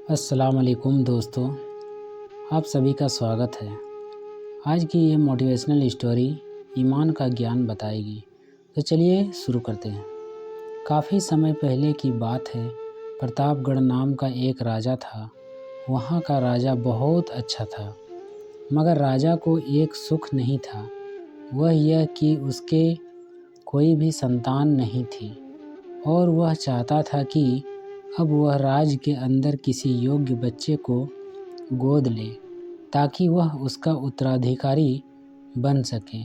अस्सलाम वालेकुम दोस्तों, आप सभी का स्वागत है। आज की ये मोटिवेशनल स्टोरी ईमान का ज्ञान बताएगी। तो चलिए शुरू करते हैं। काफ़ी समय पहले की बात है। प्रतापगढ़ नाम का एक राजा था। वहाँ का राजा बहुत अच्छा था, मगर राजा को एक सुख नहीं था। वह यह कि उसके कोई भी संतान नहीं थी और वह चाहता था कि अब वह राज के अंदर किसी योग्य बच्चे को गोद ले, ताकि वह उसका उत्तराधिकारी बन सके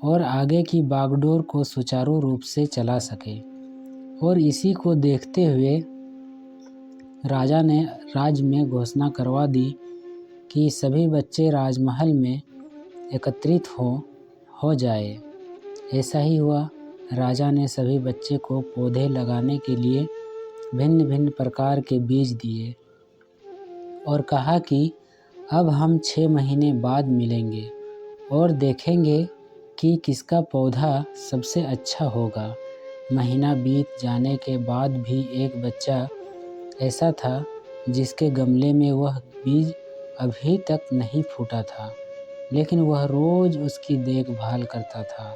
और आगे की बागडोर को सुचारू रूप से चला सके। और इसी को देखते हुए राजा ने राज में घोषणा करवा दी कि सभी बच्चे राजमहल में एकत्रित हो जाए। ऐसा ही हुआ। राजा ने सभी बच्चे को पौधे लगाने के लिए भिन्न भिन्न प्रकार के बीज दिए और कहा कि अब हम 6 महीने बाद मिलेंगे और देखेंगे कि किसका पौधा सबसे अच्छा होगा। महीना बीत जाने के बाद भी एक बच्चा ऐसा था जिसके गमले में वह बीज अभी तक नहीं फूटा था, लेकिन वह रोज उसकी देखभाल करता था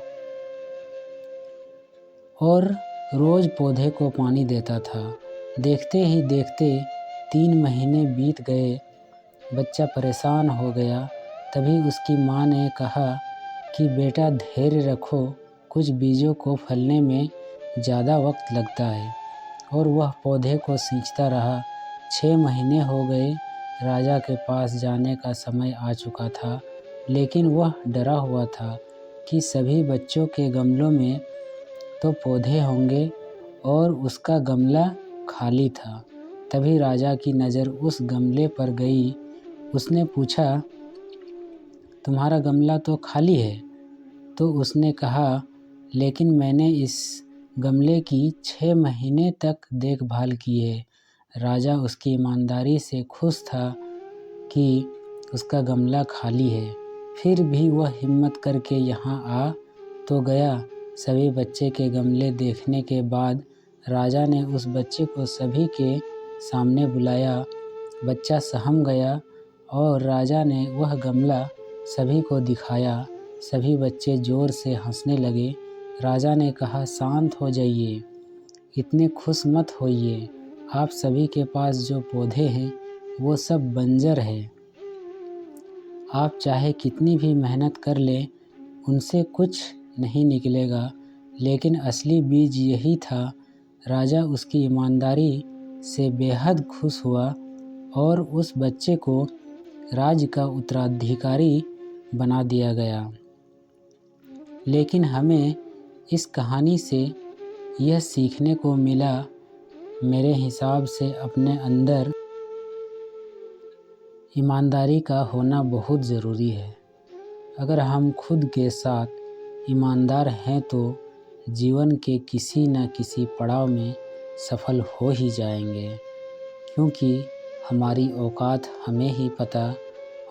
और रोज पौधे को पानी देता था। देखते ही देखते 3 महीने बीत गए। बच्चा परेशान हो गया। तभी उसकी माँ ने कहा कि बेटा धैर्य रखो, कुछ बीजों को फलने में ज़्यादा वक्त लगता है। और वह पौधे को सींचता रहा। 6 महीने हो गए। राजा के पास जाने का समय आ चुका था, लेकिन वह डरा हुआ था कि सभी बच्चों के गमलों में तो पौधे होंगे और उसका गमला खाली था। तभी राजा की नज़र उस गमले पर गई। उसने पूछा, तुम्हारा गमला तो खाली है? तो उसने कहा, लेकिन मैंने इस गमले की 6 महीने तक देखभाल की है। राजा उसकी ईमानदारी से खुश था कि उसका गमला खाली है। फिर भी वह हिम्मत करके यहाँ आ तो गया। सभी बच्चे के गमले देखने के बाद राजा ने उस बच्चे को सभी के सामने बुलाया। बच्चा सहम गया और राजा ने वह गमला सभी को दिखाया। सभी बच्चे ज़ोर से हंसने लगे। राजा ने कहा, शांत हो जाइए, इतने खुश मत होइए। आप सभी के पास जो पौधे हैं वो सब बंजर है। आप चाहे कितनी भी मेहनत कर लें, उनसे कुछ नहीं निकलेगा। लेकिन असली बीज यही था। राजा उसकी ईमानदारी से बेहद खुश हुआ और उस बच्चे को राज्य का उत्तराधिकारी बना दिया गया। लेकिन हमें इस कहानी से यह सीखने को मिला, मेरे हिसाब से अपने अंदर ईमानदारी का होना बहुत ज़रूरी है। अगर हम खुद के साथ ईमानदार हैं तो जीवन के किसी न किसी पड़ाव में सफल हो ही जाएंगे, क्योंकि हमारी औकात हमें ही पता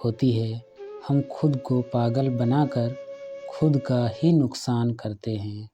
होती है। हम खुद को पागल बनाकर खुद का ही नुकसान करते हैं।